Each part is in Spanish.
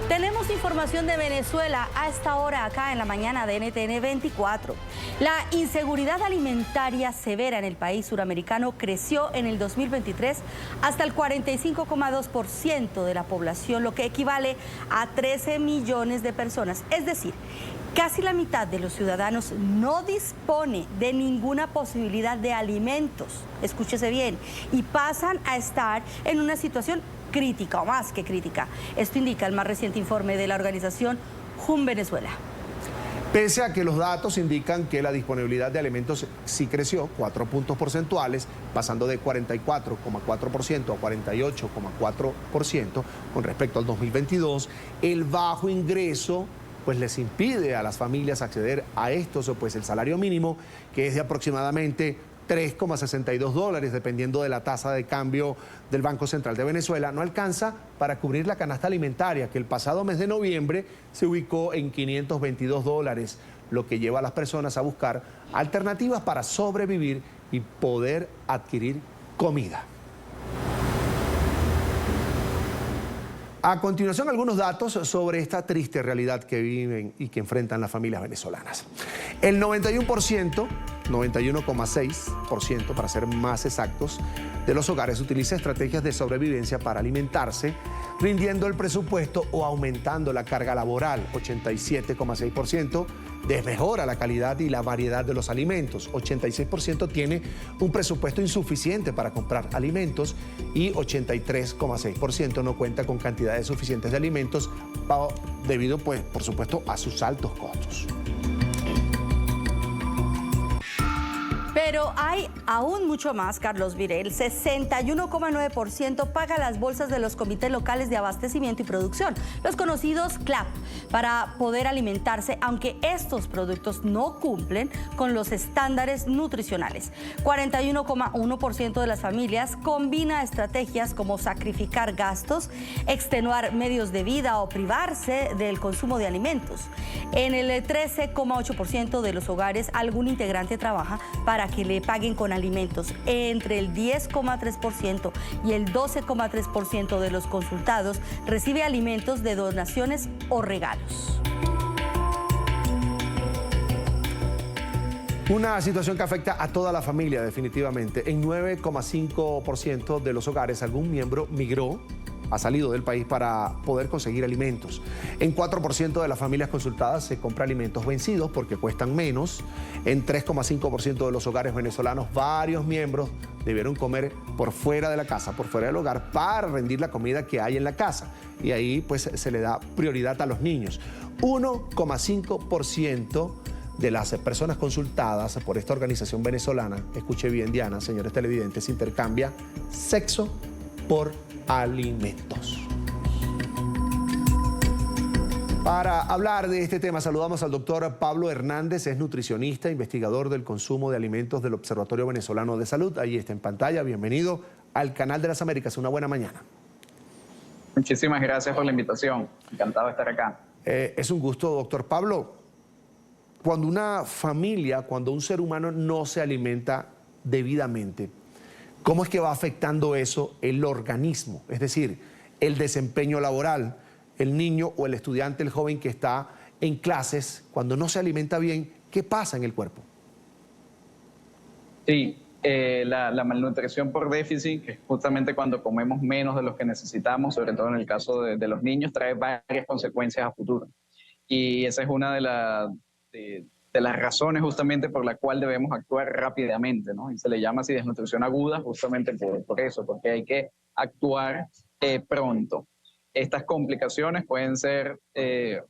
Tenemos información de Venezuela a esta hora acá en la mañana de NTN 24. La inseguridad alimentaria severa en el país suramericano creció en el 2023 hasta el 45,2% de la población, lo que equivale a 13 millones de personas. Es decir, casi la mitad de los ciudadanos no dispone de ninguna posibilidad de alimentos, escúchese bien, y pasan a estar en una situación crítica o más que crítica. Esto indica el más reciente informe de la organización JUN Venezuela. Pese a que los datos indican que la disponibilidad de alimentos sí creció 4 puntos porcentuales, pasando de 44,4% a 48,4% con respecto al 2022, el bajo ingreso pues les impide a las familias acceder a estos, pues el salario mínimo, que es de aproximadamente $3,62, dependiendo de la tasa de cambio del Banco Central de Venezuela, no alcanza para cubrir la canasta alimentaria, que el pasado mes de noviembre se ubicó en $522, lo que lleva a las personas a buscar alternativas para sobrevivir y poder adquirir comida. A continuación, algunos datos sobre esta triste realidad que viven y que enfrentan las familias venezolanas. El 91%, 91,6% para ser más exactos, de los hogares utiliza estrategias de sobrevivencia para alimentarse, rindiendo el presupuesto o aumentando la carga laboral. 87,6% desmejora la calidad y la variedad de los alimentos. 86% tiene un presupuesto insuficiente para comprar alimentos y 83,6% no cuenta con cantidades suficientes de alimentos debido, pues, por supuesto, a sus altos costos. Pero hay aún mucho más, Carlos Viré. El 61,9% paga las bolsas de los comités locales de abastecimiento y producción, los conocidos CLAP, para poder alimentarse, aunque estos productos no cumplen con los estándares nutricionales. 41,1% de las familias combina estrategias como sacrificar gastos, extenuar medios de vida o privarse del consumo de alimentos. En el 13,8% de los hogares, algún integrante trabaja para que le paguen con alimentos. Entre el 10,3% y el 12,3% de los consultados recibe alimentos de donaciones o regalos. Una situación que afecta a toda la familia definitivamente. En 9,5% de los hogares algún miembro migró, ha salido del país para poder conseguir alimentos. En 4% de las familias consultadas se compra alimentos vencidos porque cuestan menos. En 3,5% de los hogares venezolanos, varios miembros debieron comer por fuera de la casa, por fuera del hogar, para rendir la comida que hay en la casa. Y ahí pues se le da prioridad a los niños. 1,5% de las personas consultadas por esta organización venezolana, escuche bien, Diana, señores televidentes, intercambia sexo por alimentos. Para hablar de este tema saludamos al doctor Pablo Hernández, es nutricionista, investigador del consumo de alimentos del Observatorio Venezolano de Salud. Ahí está en pantalla. Bienvenido al Canal de las Américas. Una buena mañana. Muchísimas gracias por la invitación. Encantado de estar acá. Es un gusto, doctor Pablo. Cuando una familia, cuando un ser humano no se alimenta debidamente, ¿cómo es que va afectando eso el organismo? Es decir, el desempeño laboral, el niño o el estudiante, el joven que está en clases, cuando no se alimenta bien, ¿qué pasa en el cuerpo? Sí, la malnutrición por déficit, que es justamente cuando comemos menos de lo que necesitamos, sobre todo en el caso de los niños, trae varias consecuencias a futuro. Y esa es una de las razones justamente por la cual debemos actuar rápidamente, ¿no? Y se le llama así desnutrición aguda justamente por eso, porque hay que actuar pronto. Estas complicaciones pueden ser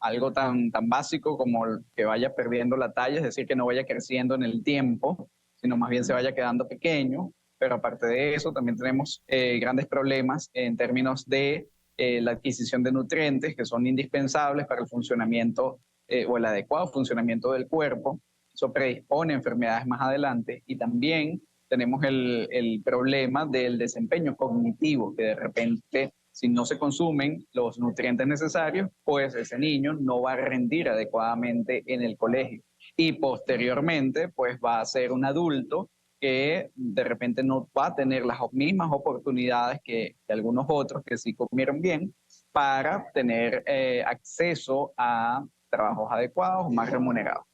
algo tan básico como que vaya perdiendo la talla, es decir, que no vaya creciendo en el tiempo, sino más bien se vaya quedando pequeño. Pero aparte de eso, también tenemos grandes problemas en términos de la adquisición de nutrientes que son indispensables para el funcionamiento o el adecuado funcionamiento del cuerpo. Eso predispone a enfermedades más adelante. Y también tenemos el problema del desempeño cognitivo, que de repente, si no se consumen los nutrientes necesarios, pues ese niño no va a rendir adecuadamente en el colegio. Y posteriormente, pues va a ser un adulto que de repente no va a tener las mismas oportunidades que algunos otros que sí comieron bien, para tener acceso a trabajos adecuados, más remunerados.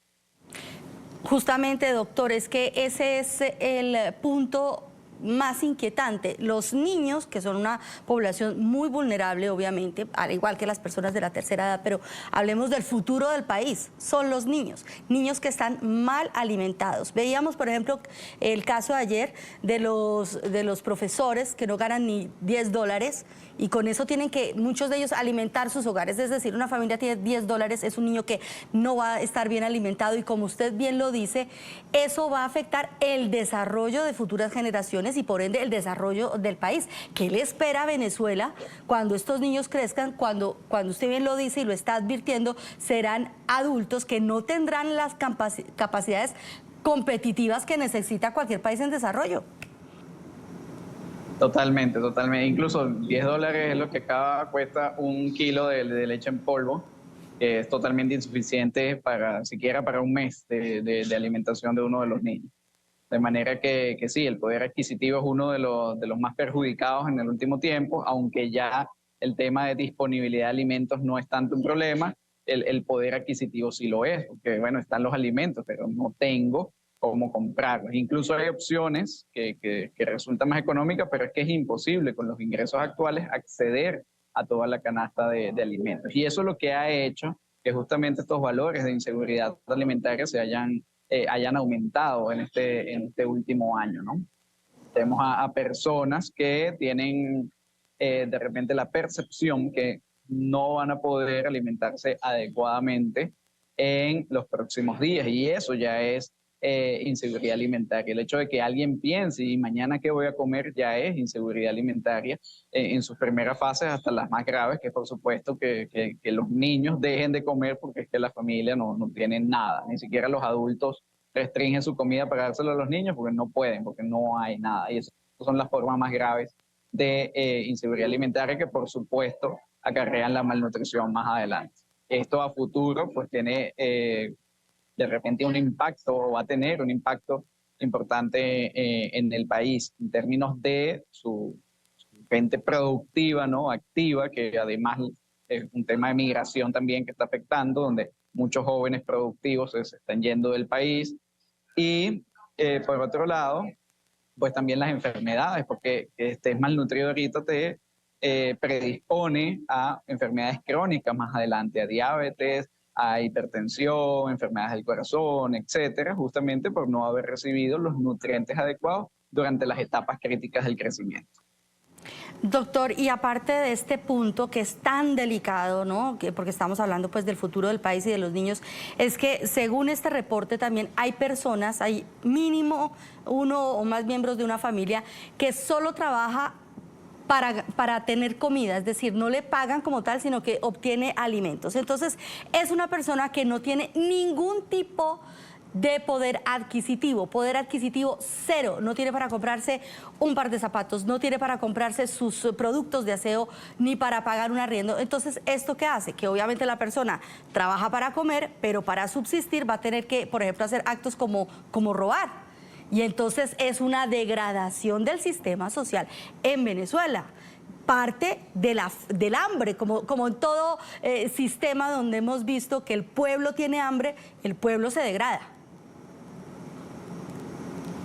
Justamente, doctor, es que ese es el punto más inquietante. Los niños, que son una población muy vulnerable, obviamente, al igual que las personas de la tercera edad, pero hablemos del futuro del país, son los niños, niños que están mal alimentados. Veíamos, por ejemplo, el caso de ayer de los profesores que no ganan ni $10 y con eso tienen que, muchos de ellos, alimentar sus hogares. Es decir, una familia tiene $10, es un niño que no va a estar bien alimentado y, como usted bien lo dice, eso va a afectar el desarrollo de futuras generaciones y por ende el desarrollo del país. ¿Qué le espera a Venezuela cuando estos niños crezcan? Cuando usted bien lo dice y lo está advirtiendo, serán adultos que no tendrán las capacidades competitivas que necesita cualquier país en desarrollo. Totalmente, totalmente. Incluso $10 es lo que acá cuesta un kilo de leche en polvo, que es totalmente insuficiente siquiera para un mes de alimentación de uno de los niños. De manera que sí, el poder adquisitivo es uno de los más perjudicados en el último tiempo, aunque ya el tema de disponibilidad de alimentos no es tanto un problema, el poder adquisitivo sí lo es, porque bueno, están los alimentos, pero no tengo cómo comprarlos. Incluso hay opciones que resultan más económicas, pero es que es imposible con los ingresos actuales acceder a toda la canasta de alimentos. Y eso es lo que ha hecho que justamente estos valores de inseguridad alimentaria se hayan aumentado en este último año, ¿no? Tenemos a personas que tienen de repente la percepción que no van a poder alimentarse adecuadamente en los próximos días, y eso ya es inseguridad alimentaria. El hecho de que alguien piense y mañana qué voy a comer ya es inseguridad alimentaria en sus primeras fases hasta las más graves, que por supuesto que los niños dejen de comer porque es que la familia no tiene nada, ni siquiera los adultos restringen su comida para dárselo a los niños porque no pueden, porque no hay nada, y esas son las formas más graves de inseguridad alimentaria que por supuesto acarrean la malnutrición más adelante. Esto a futuro pues tiene de repente un impacto, o va a tener un impacto importante en el país en términos de su gente productiva, ¿no? Activa, que además es un tema de migración también que está afectando, donde muchos jóvenes productivos se están yendo del país. Y por otro lado, pues también las enfermedades, porque que estés malnutrido ahorita te predispone a enfermedades crónicas más adelante, a diabetes, a hipertensión, enfermedades del corazón, etcétera, justamente por no haber recibido los nutrientes adecuados durante las etapas críticas del crecimiento. Doctor, y aparte de este punto que es tan delicado, ¿no? Porque estamos hablando pues del futuro del país y de los niños, es que según este reporte también hay personas, hay mínimo uno o más miembros de una familia que solo trabaja para tener comida, es decir, no le pagan como tal, sino que obtiene alimentos. Entonces, es una persona que no tiene ningún tipo de poder adquisitivo cero, no tiene para comprarse un par de zapatos, no tiene para comprarse sus productos de aseo, ni para pagar un arriendo. Entonces, ¿esto qué hace? Que obviamente la persona trabaja para comer, pero para subsistir va a tener que, por ejemplo, hacer actos como robar. Y entonces es una degradación del sistema social en Venezuela. Parte del hambre, como en todo sistema donde hemos visto que el pueblo tiene hambre, el pueblo se degrada.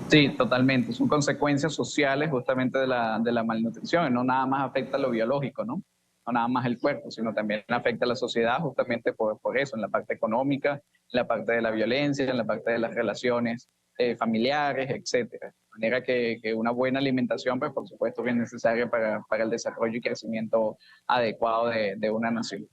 Sí, totalmente. Son consecuencias sociales justamente de la malnutrición. No nada más afecta lo biológico, ¿no? No nada más el cuerpo, sino también afecta a la sociedad justamente por eso, en la parte económica, en la parte de la violencia, en la parte de las relaciones familiares, etcétera. De manera que una buena alimentación, pues por supuesto, es bien necesaria para el desarrollo y crecimiento adecuado de una nación.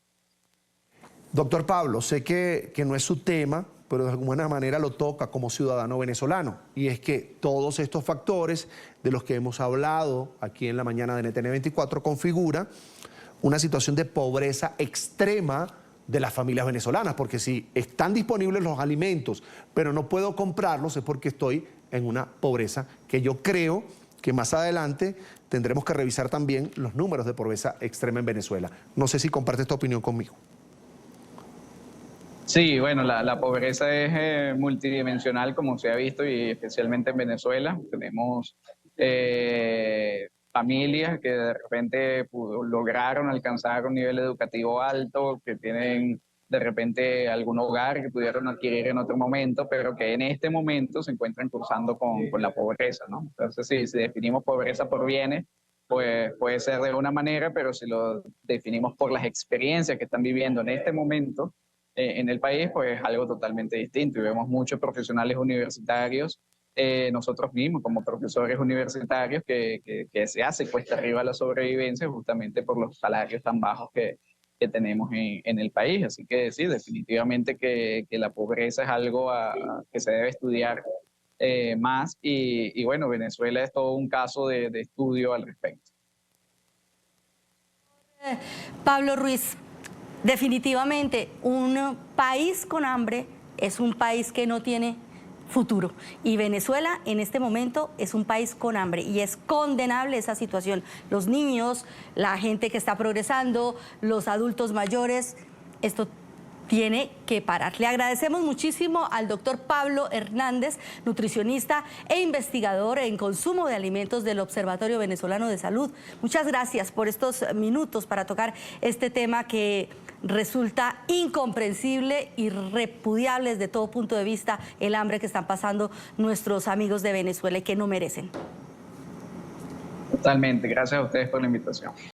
Doctor Pablo, sé que no es su tema, pero de alguna manera lo toca como ciudadano venezolano. Y es que todos estos factores de los que hemos hablado aquí en la mañana de NTN 24 configura una situación de pobreza extrema de las familias venezolanas, porque si están disponibles los alimentos, pero no puedo comprarlos, es porque estoy en una pobreza que yo creo que más adelante tendremos que revisar también los números de pobreza extrema en Venezuela. No sé si comparte esta opinión conmigo. Sí, bueno, la pobreza es multidimensional, como se ha visto, y especialmente en Venezuela. Tenemos familias que de repente lograron alcanzar un nivel educativo alto, que tienen de repente algún hogar que pudieron adquirir en otro momento, pero que en este momento se encuentran cursando con la pobreza, ¿no? Entonces, si definimos pobreza por bienes, pues puede ser de una manera, pero si lo definimos por las experiencias que están viviendo en este momento en el país, pues es algo totalmente distinto. Y vemos muchos profesionales universitarios, nosotros mismos como profesores universitarios, que se hace cuesta arriba la sobrevivencia justamente por los salarios tan bajos que tenemos en el país. Así que sí, definitivamente que la pobreza es algo que se debe estudiar más y bueno, Venezuela es todo un caso de estudio al respecto. Pablo Ruiz, definitivamente un país con hambre es un país que no tiene futuro. Y Venezuela en este momento es un país con hambre y es condenable esa situación. Los niños, la gente que está progresando, los adultos mayores, esto tiene que parar. Le agradecemos muchísimo al doctor Pablo Hernández, nutricionista e investigador en consumo de alimentos del Observatorio Venezolano de Salud. Muchas gracias por estos minutos para tocar este tema que resulta incomprensible y repudiable desde todo punto de vista, el hambre que están pasando nuestros amigos de Venezuela y que no merecen. Totalmente. Gracias a ustedes por la invitación.